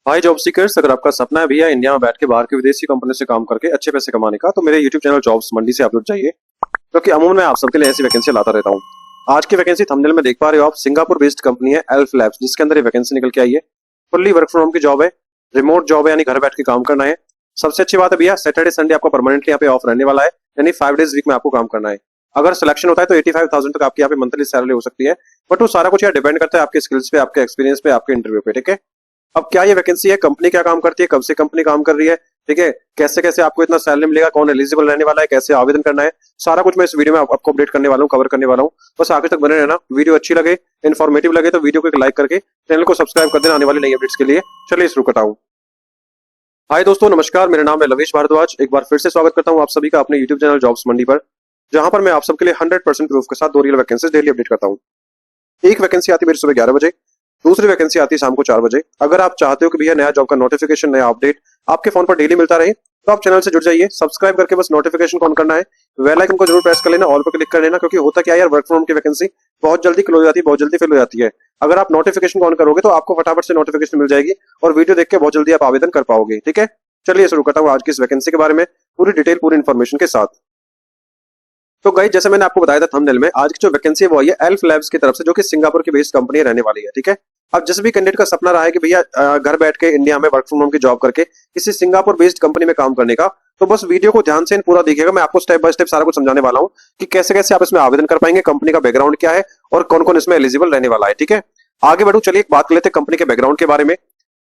भाई job seekers, अगर आपका सपना है भैया इंडिया में बैठ के बाहर की विदेशी कंपनी से काम करके अच्छे पैसे कमाने का, तो मेरे यूट्यूब चैनल जॉब्स मंडी से आप लोग जाइए, क्योंकि अमूमन मैं आप सबके लिए ऐसी वैकेंसी लाता रहता हूँ। आज की वैकेंसी थंबनेल में देख पा रहे हो आप, सिंगापुर बेस्ड कंपनी है एल्फ लैब्स, जिसके अंदर ये वैकेंसी निकल के आई है। फुल्ली वर्क फ्रॉम होम की जॉब है, रिमोट जॉब है, यानी घर बैठ के काम करना है। सबसे अच्छी बात है भैया, सैटरडे संडे आपको परमानेंटली यहाँ पे ऑफ रहने वाला है, यानी 5 डेज वीक में आपको काम करना है। अगर सिलेक्शन होता है तो 85,000 तक आपकी यहाँ पे मंथली सैलरी हो सकती है, बट वो सारा कुछ यहाँ डिपेंड करता है आपके स्किल्स पे, आपके एक्सपीरियंस पे, आपके इंटरव्यू पे। ठीक है, अब क्या ये वैकेंसी है, कंपनी क्या काम करती है, कब से कंपनी काम कर रही है, ठीक है, कैसे कैसे आपको इतना सैलरी मिलेगा, कौन एलिजिबल रहने वाला है, कैसे आवेदन करना है, सारा कुछ मैं इस वीडियो में आपको अपडेट करने वाला हूँ, कवर करने वाला हूँ। बस आगे तक बने रहना। वीडियो अच्छी लगे, इन्फॉर्मेटिव लगे तो वीडियो को एक लाइक करके चैनल को सब्सक्राइब कर देना आने वाली नई अपडेट्स के लिए। चलिए शुरू करता हूँ। हाय दोस्तों, नमस्कार, मेरा नाम है लवेश भारद्वाज। एक बार फिर से स्वागत करता हूँ आप सभी का अपने यूट्यूब चैनल जॉब्स मंडी पर, जहां पर मैं आप सबके लिए 100% प्रूफ के साथ 2 रियल वैकेंसीज डेली अपडेट करता हूँ। एक वैकेंसी आती है मेरी सुबह 11 बजे, दूसरी वैकेंसी आती है शाम को 4 बजे। अगर आप चाहते हो कि भैया नया जॉब का नोटिफिकेशन, नया अपडेट आपके फोन पर डेली मिलता रहे, तो आप चैनल से जुड़ जाइए। सब्सक्राइब करके बस नोटिफिकेशन ऑन करना है, बेल आइकन को जरूर प्रेस कर लेना, ऑल पर क्लिक कर लेना, क्योंकि होता क्या है यार, वर्क फ्रॉम होम की वैकेंसी बहुत जल्दी क्लोज हो जाती है, बहुत जल्दी फिल हो जाती है। अगर आप नोटिफिकेशन ऑन करोगे तो आपको फटाफट से नोटिफिकेशन मिल जाएगी और वीडियो देख के बहुत जल्दी आप आवेदन कर पाओगे। ठीक है, चलिए शुरू करता हूँ आज की इस वैकेंसी के बारे में पूरी डिटेल, पूरी इन्फॉर्मेशन के साथ। तो गाइस, जैसे मैंने आपको बताया था थंबनेल में, आज की जो वैकेंसी है वो आई है एल्फ लैब्स की तरफ से, जो कि सिंगापुर की बेस्ड कंपनी रहने वाली है। ठीक है, अब जिस भी कैंडिडेट का सपना रहा है कि भैया घर बैठ के इंडिया में वर्क फ्रॉम होम की जॉब करके किसी सिंगापुर बेस्ड कंपनी में काम करने का, तो बस वीडियो को ध्यान से पूरा देखिएगा। मैं आपको स्टेप बाय स्टेप सारा कुछ समझाने वाला हूँ कि कैसे कैसे आप इसमें आवेदन कर पाएंगे, कंपनी का बैकग्राउंड क्या है और कौन कौन इसमें एलिजिबल रहने वाला है। ठीक है, आगे बढ़ू, चलिए एक बात कर लेते हैं कंपनी के बैकग्राउंड के बारे में।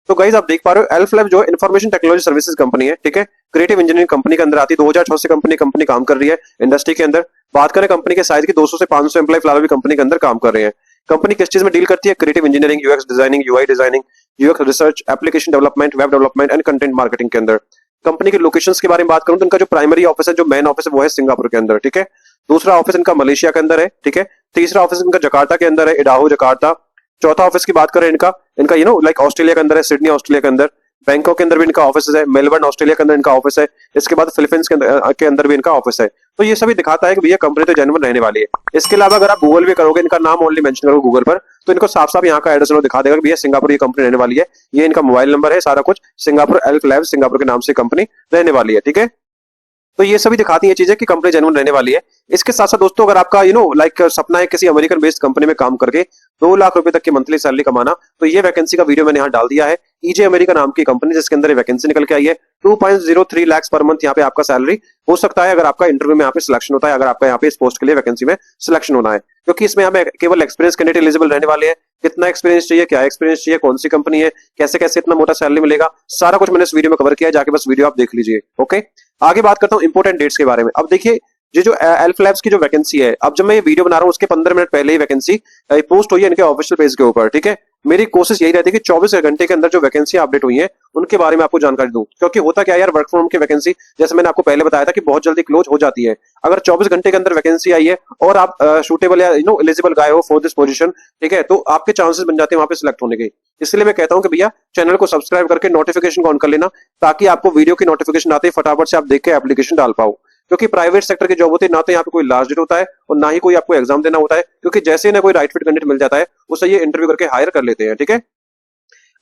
तो गाइज आप देख पा रहे हो, एल्फ लैब जो इन्फॉर्मेशन टेक्नोलॉजी सर्विसेज कंपनी है, ठीक है, क्रिएटिव इंजीनियरिंग कंपनी के अंदर आती है। 2006 से कंपनी काम कर रही है इंडस्ट्री के अंदर। बात करें कंपनी के साइज की, 200 से 500 एम्प्लॉय फिलहाल भी कंपनी के अंदर काम कर रहे हैं। कंपनी किस चीज में डील करती है, creative engineering, UX designing, UI designing, UX research, application development, web development and content marketing के अंदर। कंपनी के लोकेशंस के बारे में बात करूं तो इनका जो प्राइमरी ऑफिस है, जो मेन ऑफिस है, वो है सिंगापुर के अंदर। ठीक है, दूसरा ऑफिस इनका मलेशिया के अंदर है। ठीक है, तीसरा ऑफिस इनका जकार्ता के अंदर है, इडाहो जकार्ता। चौथा ऑफिस की बात करें इनका इनका लाइक ऑस्ट्रेलिया के अंदर है, सिडनी ऑस्ट्रेलिया के अंदर। बैंकॉक के अंदर भी इनका ऑफिस है, मेलबर्न ऑस्ट्रेलिया के अंदर इनका ऑफिस है। इसके बाद फिलीपींस के अंदर भी इनका ऑफिस है। तो ये सभी दिखाता है कि भैया कंपनी तो जेन्युइन रहने वाली है। इसके अलावा अगर आप गूगल भी करोगे, इनका नाम ओनली मेंशन करोगे गूगल पर, तो इनको साफ साफ यहाँ का एड्रेस दिखा देगा कि भैया सिंगापुर ये कंपनी रहने वाली है। ये इनका मोबाइल नंबर है, सारा कुछ सिंगापुर एल्फ लैब, सिंगापुर के नाम से कंपनी रहने वाली है। ठीक है, तो ये सभी दिखाती है चीजें कि कंपनी जेन्युइन रहने वाली है। इसके साथ साथ दोस्तों, अगर आपका लाइक सपना है किसी अमेरिकन बेस्ड कंपनी में काम करके 2 लाख रुपए तक की मंथली सैलरी कमाना, तो ये वैकेंसी का वीडियो मैंने यहाँ डाल दिया है। ईजे अमेरिका नाम की कंपनी, जिसके अंदर ये वैकेंसी निकल के आई है। 2.03 लाख पर मंथ यहाँ पे आपका सैलरी हो सकता है, अगर आपका इंटरव्यू में यहाँ पे सिलेक्शन होता है, अगर आपका यहाँ पे इस पोस्ट के लिए वैकेंसी में सिलेक्शन होना है, क्योंकि इसमें हमें केवल एक्सपीरियंस कैंडिडेट एलिजिबल रहने वाले हैं। कितना एक्सपीरियंस चाहिए, क्या एक्सपीरियंस चाहिए, कौन सी कंपनी है, कैसे कैसे इतना मोटा सैलरी मिलेगा, सारा कुछ मैंने इस वीडियो में कवर किया है, जाके बस वीडियो आप देख लीजिए। ओके, आगे बात करता हूँ इंपोर्टेंट डेट्स के बारे में। अब देखिए, ये जो एल्फ लैब्स की जो वैकेंसी है, अब जब मैं ये वीडियो बना रहा हूँ उसके 15 मिनट पहले ही वैकेंसी पोस्ट हुई है इनके ऑफिशियल पेज के ऊपर। ठीक है, मेरी कोशिश यही रहती है कि 24 घंटे के अंदर जो वैकेंसी अपडेट हुई है उनके बारे में आपको जानकारी दूं, क्योंकि होता क्या है यार, वर्क फ्रॉम होम की वैकेंसी जैसे मैंने आपको पहले बताया था कि बहुत जल्दी क्लोज हो जाती है। अगर 24 घंटे के अंदर वैकेंसी आई है और आप सूटेबल या एलिजिबल गाए हो फॉर दिस पोजीशन, ठीक है, तो आपके चांसेस बन जाते हैं वहां पे सिलेक्ट होने के। इसलिए मैं कहता हूं कि भैया चैनल को सब्सक्राइब करके नोटिफिकेशन ऑन कर लेना, ताकि आपको वीडियो की नोटिफिकेशन आते ही फटाफट से आप देख के एप्लीकेशन डाल पाओ। क्योंकि प्राइवेट सेक्टर की जॉब होती है, ना तो यहाँ पे कोई लास्ट डेट होता है और ना ही कोई आपको एग्जाम देना होता है, क्योंकि जैसे ही ना कोई राइट फिट कैंडिडेट मिल जाता है उसे ये इंटरव्यू करके हायर कर लेते हैं। ठीक है,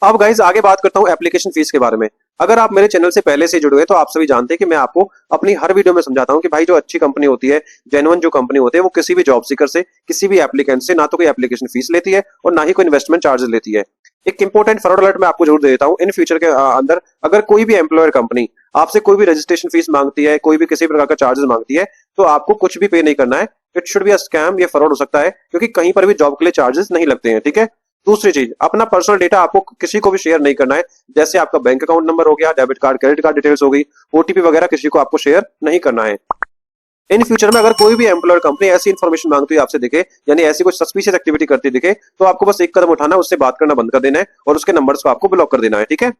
अब गाइज आगे बात करता हूं एप्लीकेशन फीस के बारे में। अगर आप मेरे चैनल से पहले से जुड़े हुए तो आप सभी जानते हैं कि मैं आपको अपनी हर वीडियो में समझाता हूं कि भाई जो अच्छी कंपनी होती है, जेन्युइन जो कंपनी होती है, वो किसी भी जॉब सीकर से, किसी भी एप्लीकेंट से ना तो कोई एप्लीकेशन फीस लेती है और ना ही कोई इन्वेस्टमेंट चार्जेस लेती है। एक इंपॉर्टेंट फ्रॉड अलर्ट मैं आपको जरूर दे देता हूं, इन फ्यूचर के अंदर अगर कोई भी एम्प्लॉयर कंपनी आपसे कोई भी रजिस्ट्रेशन फीस मांगती है, कोई भी किसी प्रकार का चार्जेस मांगती है, तो आपको कुछ भी पे नहीं करना है। It should be a scam, ये फ्रॉड हो सकता है, क्योंकि कहीं पर भी जॉब के लिए चार्जेस नहीं लगते हैं। ठीक है, दूसरी चीज, अपना पर्सनल डेटा आपको किसी को भी शेयर नहीं करना है, जैसे आपका बैंक अकाउंट नंबर हो गया, debit card, credit card details हो गई, ओटीपी वगैरह किसी को आपको शेयर नहीं करना है। इन फ्यूचर में अगर कोई भी एम्प्लॉयर कंपनी ऐसी इन्फॉर्मेशन मांगती है आपसे दिखे, यानी ऐसी कोई सस्पिशियस एक्टिविटी करती दिखे, तो आपको बस एक कदम उठाना है, उससे बात करना बंद कर देना है और उसके नंबर्स को आपको ब्लॉक कर देना है। ठीक है,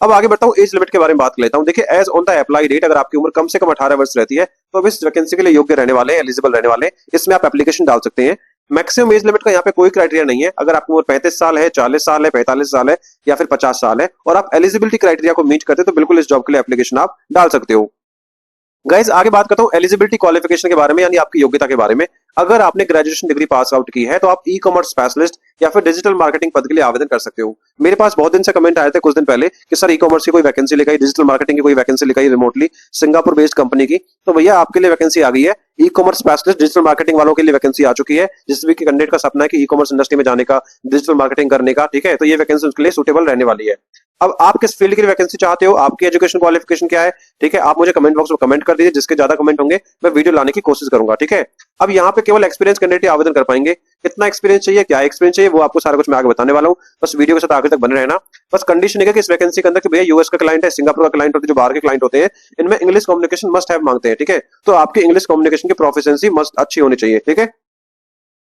अब आगे बढ़ता हूँ, एज लिमिट के बारे में बात कर लेता हूँ। देखिए, age on the apply date, अगर आपकी उम्र कम से कम 18 वर्ष रहती है तो अब इस वैकेंसी के लिए योग्य रहने वाले, एलिजिबल रहने वाले, इसमें आप एप्लीकेशन डाल सकते हैं। मैक्सिमम एज लिमिट का यहाँ पे कोई क्राइटेरिया नहीं है। अगर आपकी उम्र 35 साल है, 40 साल है, 45 साल है या फिर 50 साल है और आप एलिजिबिलिटी क्राइटेरिया को मीट करते हैं, तो बिल्कुल इस जॉब के लिए एप्लीकेशन आप डाल सकते हो। गाइज आगे बात करता हूँ एलिजिबिलिटी क्वालिफिकेशन के बारे में, यानी आपकी योग्यता के बारे में। अगर आपने ग्रेजुएशन डिग्री पास आउट की है तो आप ई कॉमर्स स्पेशलिस्ट या फिर डिजिटल मार्केटिंग पद के लिए आवेदन कर सकते हो। मेरे पास बहुत दिन से कमेंट आए थे कुछ दिन पहले कि सर ई कॉमर्स की कोई वैकेंसी लिखाई, डिजिटल मार्केटिंग की कोई वैकेंसी लिखाई रिमोटली सिंगापुर बेस्ड कंपनी की। तो भैया आपके लिए वैकेंसी आ गई है, e commerce specialist digital marketing वालों के लिए वैकेंसी आ चुकी है। जिस भी कैंडिडेट का सपना है कि ई कॉमर्स इंडस्ट्री में जाने का, डिजिटल मार्केटिंग करने का, ठीक है, तो ये वैकेंसी उसके लिए सुटेबल रहने वाली है। अब आप किस फील्ड की वैकेंसी चाहते हो, आपकी एजुकेशन क्वालिफिकेशन क्या है, ठीक है, आप मुझे कमेंट बॉक्स में कमेंट कर दीजिए। जिसके ज्यादा कमेंट होंगे मैं वीडियो लाने की कोशिश करूंगा, ठीक है। अब यहाँ पे केवल एक्सपीरियंस कैंडिडेट आवेदन कर पाएंगे। कितना एक्सपीरियंस चाहिए, क्या एक्सपीरियंस चाहिए, वो आपको सारा कुछ मैं आगे बताने वाला हूँ। बस वीडियो के साथ आगे तक बने रहना। बस कंडीशन है कि इस वैकेंसी के अंदर कि भैया यूएस का क्लाइंट है, सिंगापुर का क्लाइंट होते हैं, जो बाहर के क्लाइंट होते हैं, इनमें इंग्लिश कम्युनिकेशन मस्ट हैव मांगते हैं, ठीक है। तो आपकी इंग्लिश कम्युनिकेशन की प्रोफिशिएंसी मस्ट अच्छी होनी चाहिए, ठीक है।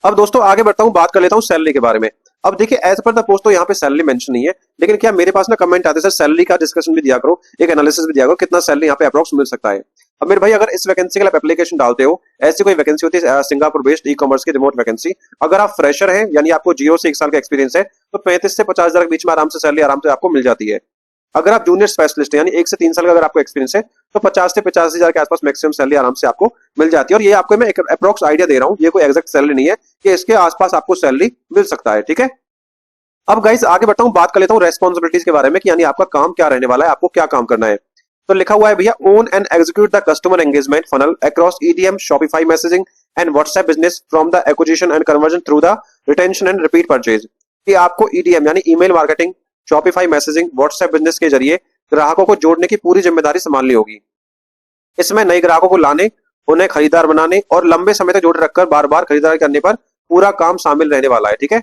अब दोस्तों आगे बढ़ता हूं, बात कर लेता हूं सैलरी के बारे में। अब देखिए एज पर द पोस्ट तो यहाँ पे सैलरी मेंशन नहीं है, लेकिन क्या मेरे पास ना कमेंट आते हैं सर सैलरी का डिस्कशन भी दिया करो, एक एनालिसिस भी दिया करो, कितना सैलरी यहाँ पे अप्रोक्स मिल सकता है। अब मेरे भाई अगर इस वैकेंसी के लिए एप्लीकेशन डालते हो, ऐसी कोई वैकेंसी होती है सिंगापुर बेस्ड ई कॉमर्स की रिमोट वैकेंसी, अगर आप फ्रेशर हैं यानी आपको 0 से 1 साल का एक्सपीरियंस है, तो 35 से 50 हजार के बीच में आराम से सैलरी आराम से आपको मिल जाती है। अगर आप जूनियर स्पेशलिस्ट हैं यानी 1 से 3 साल का अगर आपको एक्सपीरियंस है, तो 50 से 85 हजार के आसपास मैक्सिमम सैलरी आराम से आपको मिल जाती है। और ये आपको मैं एक अप्रोक्स आइडिया दे रहा हूँ, ये कोई एग्जैक्ट सैलरी नहीं है कि इसके आसपास आपको सैलरी मिल सकता है, ठीक है। अब गाइस आगे बढ़ता हूं, बात कर लेता हूं रेस्पॉन्सिबिलिटीज के बारे में कि यानी आपका काम क्या रहने वाला है, आपको क्या काम करना है। तो लिखा हुआ है भैया own and execute the customer engagement funnel across EDM Shopify messaging and WhatsApp business from the acquisition and conversion through the retention and repeat purchase. कि आपको ईडीएम यानी email marketing, Shopify messaging, WhatsApp business के जरिए ग्राहकों को जोड़ने की पूरी जिम्मेदारी संभालनी होगी। इसमें नए ग्राहकों को लाने, उन्हें खरीदार बनाने और लंबे समय तक जोड़े रखकर बार बार खरीदारी करने पर पूरा काम शामिल रहने वाला है, ठीक है।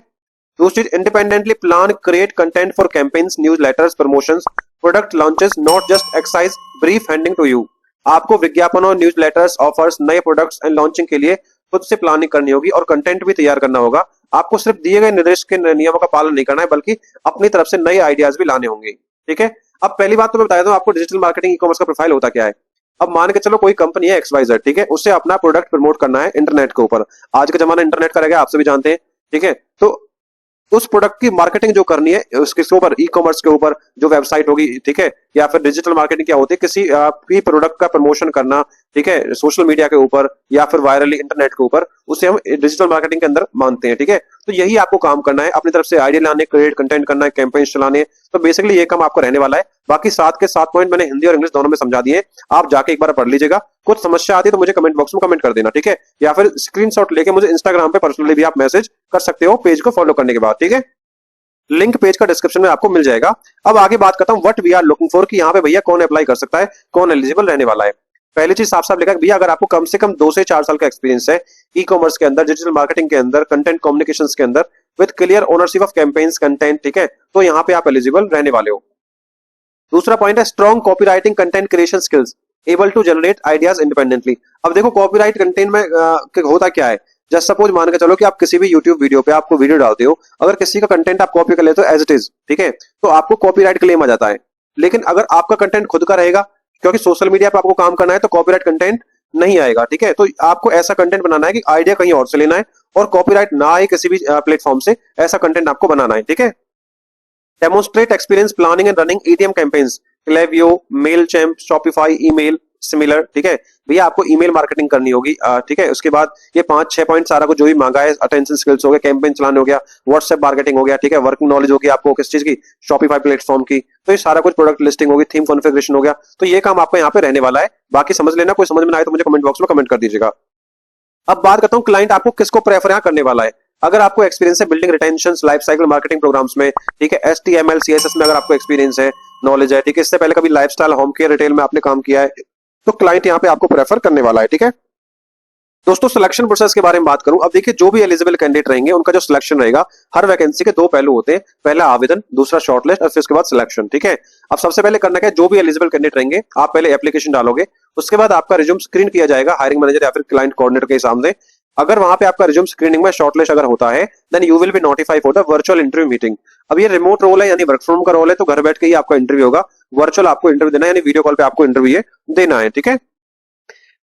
दूसरी, independently plan create content for campaigns, newsletters, promotions, product launches, not just excise brief handing to you. आपको विज्ञापनों, न्यूज लेटर्स, ऑफर्स, नए प्रोडक्ट्स एंड लॉन्चिंग के लिए खुद से प्लानिंग करनी होगी और कंटेंट भी तैयार करना होगा। आपको सिर्फ दिए गए निर्देश के नियमों का पालन नहीं करना है, बल्कि अपनी तरफ से नए आइडियाज भी लाने होंगे, ठीक है। अब पहली बात तो मैं बता दूं आपको डिजिटल मार्केटिंग ई कॉमर्स का प्रोफाइल होता क्या है। अब मान के चलो कोई कंपनी है XYZ, ठीक है, उससे अपना प्रोडक्ट प्रमोट करना है इंटरनेट के ऊपर। आज का जमाना इंटरनेट का रहेगा, आप सभी जानते हैं, ठीक है। तो उस प्रोडक्ट की मार्केटिंग जो करनी है उसके ऊपर, ई कॉमर्स के ऊपर जो वेबसाइट होगी, ठीक है, या फिर डिजिटल मार्केटिंग क्या होती है, किसी आपकी प्रोडक्ट का प्रमोशन करना, ठीक है, सोशल मीडिया के ऊपर या फिर वायरली इंटरनेट के ऊपर, उसे हम डिजिटल मार्केटिंग के अंदर मानते हैं, ठीक है। तो यही आपको काम करना है, अपनी तरफ से आइडिया लाने, क्रिएट कंटेंट करना है, कैंपेन चलाने। तो बेसिकली ये काम आपको रहने वाला है। बाकी 7 के 7 पॉइंट मैंने हिंदी और इंग्लिश दोनों में समझा दिए, आप जाके एक बार पढ़ लीजिएगा। कुछ समस्या आती है तो मुझे कमेंट बॉक्स में कमेंट कर देना, ठीक है, या फिर स्क्रीनशॉट लेके मुझे इंस्टाग्राम पे पर्सनली भी आप मैसेज कर सकते हो पेज को फॉलो करने के बाद, ठीक है। लिंक पेज का डिस्क्रिप्शन में आपको मिल जाएगा। अब आगे बात करता हूं what we are looking for, कि यहाँ पे भैया कौन अप्लाई कर सकता है, कौन एलिजिबल रहने वाला है। पहली चीज साफ साफ लिखा है भैया अगर आपको कम से कम 2 से 4 साल का एक्सपीरियंस है ई कॉमर्स के अंदर, डिजिटल मार्केटिंग के अंदर, कंटेंट कम्युनिकेशन के अंदर, with clear ownership of campaigns content, ठीक है, तो यहाँ पे आप एलिजिबल रहने वाले हो। दूसरा पॉइंट है strong copywriting content creation skills, able to generate ideas independently. अब देखो कॉपीराइट कंटेंट में होता क्या है, जस्ट सपोज मान के चलो कि आप किसी भी यूट्यूब वीडियो पे आपको वीडियो डालते हो, अगर किसी का कंटेंट आप कॉपी कर लेते हो एज इट इज, ठीक है, तो आपको कॉपीराइट क्लेम आ जाता है। लेकिन अगर आपका कंटेंट खुद का रहेगा, क्योंकि सोशल मीडिया पे आपको काम करना है, तो कॉपीराइट कंटेंट नहीं आएगा, ठीक है। तो आपको ऐसा कंटेंट बनाना है कि आइडिया कहीं और से लेना है और कॉपीराइट ना आए किसी भी प्लेटफॉर्म से, ऐसा कंटेंट आपको बनाना है, ठीक है। Demonstrate experience planning and running EDM campaigns, Klaviyo, Mailchimp, Shopify, email similar, ठीक है। भैया आपको ईमेल मार्केटिंग करनी होगी, ठीक है। उसके बाद ये 5-6 पॉइंट सारा कुछ जो भी मांगा है, अटेंशन स्किल्स हो गया, कैंपेन चलाने हो गया, व्हाट्सएप मार्केटिंग हो गया, ठीक है, वर्किंग नॉलेज होगी आपको किस चीज की, शॉपिफाई प्लेटफॉर्म की, तो ये सारा कुछ प्रोडक्ट लिस्टिंग होगी, थीम कॉन्फ़िगरेशन हो गया। तो ये काम आपको यहाँ पे रहने वाला है। बाकी समझ लेना, कोई समझ में ना आए तो मुझे कमेंट बॉक्स में कमेंट कर दीजिएगा। अब बात करता हूँ क्लाइंट आपको किसको प्रेफर यहाँ करने वाला है। अगर आपको एक्सपीरियंस है building retention, life cycle marketing programs में, ठीक है, HTML CSS में अगर आपको एक्सपीरियंस है, नॉलेज है, ठीक है, इससे पहले कभी लाइफस्टाइल, होम केयर, रिटेल में आपने काम किया है, तो क्लाइंट यहाँ पे आपको प्रेफर करने वाला है, ठीक है। दोस्तों सिलेक्शन प्रोसेस के बारे में बात करूं, अब देखिए जो भी एलिजिबल कैंडिडेट रहेंगे उनका जो सिलेक्शन रहेगा, हर वैकेंसी के 2 पहलू होते हैं, पहला आवेदन, दूसरा शॉर्टलिस्ट और फिर उसके बाद सिलेक्शन, ठीक है। अब सबसे पहले करना क्या है, जो भी एलिजिबल कैंडिडेट रहेंगे आप पहले एप्लीकेशन डालोगे, उसके बाद आपका रिज्यूम स्क्रीन किया जाएगा हायरिंग मैनेजर या फिर क्लाइंट कोऑर्डिनेटर के सामने। अगर वहां पे आपका रिज्यूम स्क्रीनिंग में शॉर्टलिस्ट अगर होता है, then you will be notified for the virtual interview meeting. अब ये रिमोट रोल है यानी वर्क फ्रॉम का रोल है, तो घर बैठ के ही आपका इंटरव्यू होगा, वर्चुअल आपको इंटरव्यू देना है, यानी वीडियो कॉल पे आपको इंटरव्यू देना है, ठीक है।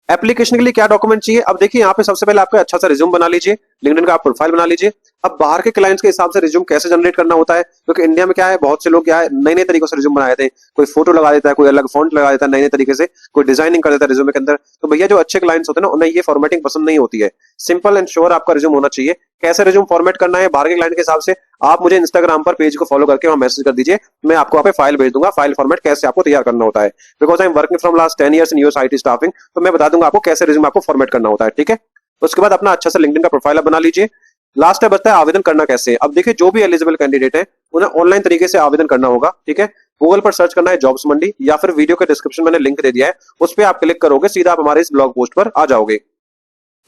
एप्लीकेशन के लिए क्या डॉक्यूमेंट चाहिए, अब देखिए यहाँ पे सबसे पहले आपका अच्छा सा रिज्यूम बना लीजिए, लिंक्डइन का आप प्रोफाइल बना लीजिए। अब बाहर के क्लाइंट्स के हिसाब से रिज्यूम कैसे जनरेट करना होता है, क्योंकि इंडिया में क्या है, बहुत से लोग क्या है नए नए तरीकों से रिज्यूम बना देते हैं। कोई फोटो लगा देता है, कोई अलग फॉन्ट लगा देता है नए नए तरीके से, कोई डिजाइनिंग कर देता है रिज्यूमे के अंदर। तो भैया जो अच्छे क्लाइंट्स होते हैं ना, उन्हें ये फॉर्मेटिंग पसंद नहीं होती है। सिंपल एंड श्योर आपका रिज्यूम होना चाहिए। कैसे रिज्यूम फॉर्मेट करना है बाहर के क्लाइंट के हिसाब से, आप मुझे इंस्टाग्राम पर पेज को फॉलो करके वहां मैसेज कर दीजिए, मैं आपको वहां पे फाइल भेज दूंगा। फाइल फॉर्मेट कैसे आपको तैयार करना होता है, because I am working from last 10 years in US IT staffing, तो मैं बता दूंगा आपको कैसे रिज्यूम आपको फॉर्मेट करना होता है। ठीक है, उसके बाद अपना अच्छा सा लिंक्डइन का प्रोफाइल बना लीजिए। लास्ट है बचता है आवेदन करना कैसे। अब देखिए जो भी एलिजिबल कैंडिडेट है उन्हें ऑनलाइन तरीके से आवेदन करना होगा। ठीक है, गूगल पर सर्च करना है जॉब्स मंडी, या फिर वीडियो के डिस्क्रिप्शन मैंने लिंक दे दिया है, उस पर आप क्लिक करोगे सीधा आप हमारे इस ब्लॉग पोस्ट पर आ जाओगे।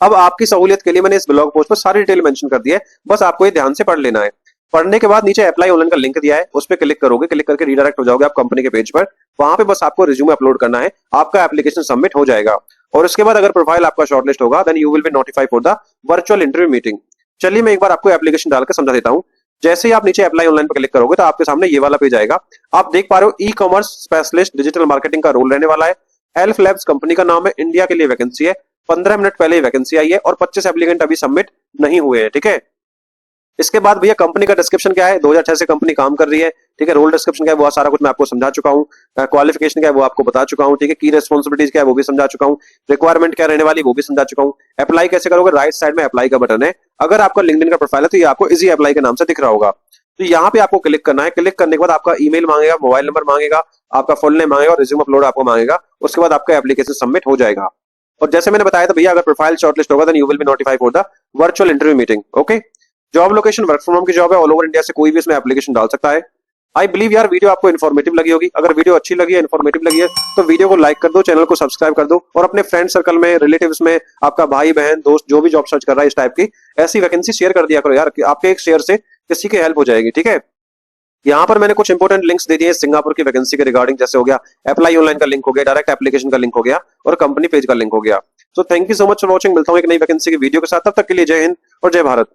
अब आपकी सहूलियत के लिए मैंने इस ब्लॉग पोस्ट पर सारी डिटेल मेंशन कर दी है, बस आपको ये ध्यान से पढ़ लेना है। पढ़ने के बाद नीचे अप्लाई ऑनलाइन का लिंक दिया है, उस पर क्लिक करोगे, क्लिक करके रिडायरेक्ट हो जाओगे आप कंपनी के पेज पर। वहां पे बस आपको रिज्यूमे अपलोड करना है, आपका एप्लीकेशन सबमिट हो जाएगा। और उसके बाद अगर प्रोफाइल आपका शॉर्टलिस्ट होगा, then you will be notified for the virtual interview meeting. चलिए मैं एक बार आपको एप्लीकेशन डालकर समझा देता हूँ। जैसे ही आप नीचे अप्लाई ऑनलाइन पर क्लिक करोगे तो आपके सामने ये वाला पेज आएगा। आप देख पा रहे हो e commerce specialist digital marketing का रोल रहने वाला है। एल्फ लैब्स कंपनी का नाम है, इंडिया के लिए वैकेंसी है। 15 मिनट पहले ही वैकेंसी आई है और 25 एप्लीकेंट अभी सबमिट नहीं हुए हैं। ठीक है, इसके बाद भैया कंपनी का डिस्क्रिप्शन क्या है, 2006 से कंपनी काम कर रही है। ठीक है, रोल डिस्क्रिप्शन क्या है वो सारा कुछ मैं आपको समझा चुका हूँ। क्वालिफिकेशन क्या है वो आपको बता चुका हूँ। ठीक है, की रिस्पॉन्सिबिलिटीज क्या है वो भी समझा चुका हूँ। रिक्वायरमेंट क्या रहने वाली वो भी समझा चुका हूँ। अप्लाई कैसे करोगे, राइट साइड में अप्लाई का बटन है। अगर आपका लिंक्डइन का प्रोफाइल है तो ये आपको इजी अप्लाई के नाम से दिख रहा होगा। तो यहाँ पे आपको क्लिक करना है। क्लिक करने के बाद आपका ईमेल मांगेगा, मोबाइल नंबर मांगेगा, आपका फुल नेम मांगेगा और रिज्यूम अपलोड आपको मांगेगा। उसके बाद आपका एप्लीकेशन सबमिट हो जाएगा। और जैसे मैंने बताया था भैया, अगर प्रोफाइल शॉर्टलिस्ट होगा then you will be notified for the virtual interview meeting. Okay, job location work from home की जॉब है, ऑल ओवर इंडिया से कोई भी इसमें एप्लीकेशन डाल सकता है। आई बिलीव यार वीडियो आपको इन्फॉर्मेटिव लगी होगी। अगर वीडियो अच्छी लगी है, इन्फॉर्मेटिव लगी है, तो वीडियो को लाइक कर दो, चैनल को सब्सक्राइब कर दो और अपने फ्रेंड सर्कल में, रिलेटिव्स में, आपका भाई बहन दोस्त जो भी जॉब सर्च कर रहा है इस टाइप की ऐसी वैकेंसी शेयर कर दिया करो यार, कि आपके एक शेयर से किसी की हेल्प हो जाएगी। ठीक है, यहाँ पर मैंने कुछ इंपोर्टेंट लिंक्स दे दिए सिंगापुर की वैकेंसी के रिगार्डिंग, जैसे हो गया अप्लाई ऑनलाइन का लिंक हो गया, डायरेक्ट एप्लीकेशन का लिंक हो गया और कंपनी पेज का लिंक हो गया। So thank you so much for watching. मिलता हूँ एक नई वैकेंसी की वीडियो के साथ, तब तक के लिए जय हिंद और जय भारत।